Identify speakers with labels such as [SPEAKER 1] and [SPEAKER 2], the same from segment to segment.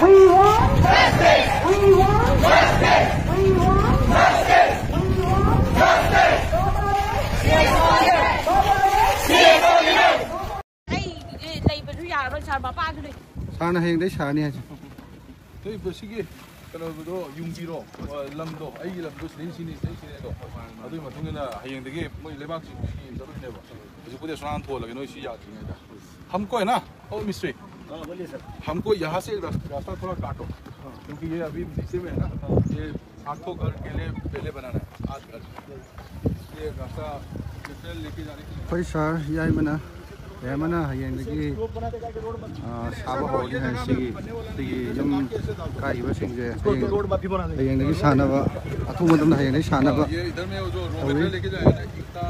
[SPEAKER 1] We want justice. We want justice. We want justice. We want justice.
[SPEAKER 2] Sana hay đấy xả nè.
[SPEAKER 3] Tôi vừa xí cái đó dùng gì đó làm đó, ai làm đó xin đó. Tôi mà thông là hay cái mấy lấy bác sĩ đó rồi nè. Bây giờ bây giờ sang thua là cái nói xí giá thì này. हमको है ना ओ मिस्त्री
[SPEAKER 4] बोलिए sir
[SPEAKER 3] हमको यहाँ से रास्ता थोड़ा काटो क्योंकि ये अभी नीचे में है ना ये 800 घर के लिए पहले बनाना है 8 घर ये रास्ता लेके जाने के लिए
[SPEAKER 2] कोई सर यार मना ये मना ये लगी साबा हो गया है सी जम काई बस इंगे ये लगी सानबा अथु मतलब है ये सानबा
[SPEAKER 3] ये इधर में जो रोड लेके जाएगा इतना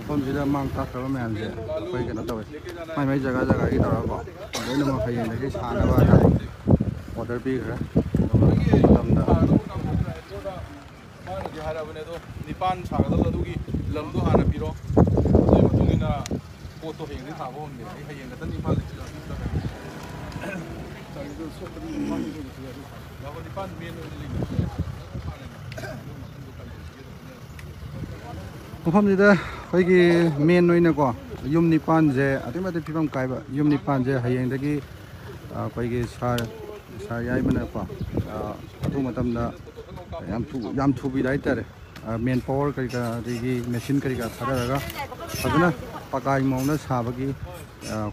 [SPEAKER 2] हम जिला मांग का करो मैं हमसे कोई कहना तो है मैं जगह जगह की तरह को ये नमक है ये लगी सानबा ऑर्डर भी है
[SPEAKER 3] 하라분에 도 니판 사가들라도기 럼도 하나 비로 어제 동이나 포토 행이 다 보는데 해행 같은 니판 리치라 자기도 소프리 많이 좀 줘야 돼. 나고 니판 메뉴
[SPEAKER 2] मफमसिदा खैगी मेन ओइनाको युम निपान जे अतिमते फिबम काइबा युम निपान जे हयेंदगी खैगी सार याइ मनako अथु मतमदा याम थुबि दाइतारे मेन पावर करिका देगी मशीन करिका थरगा फजना पकाइ मौना साबगी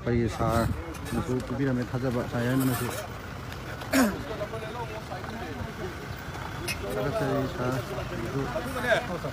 [SPEAKER 2] खैगी सार नसु पिबिरमे थाजबा सायाइ मनसु सार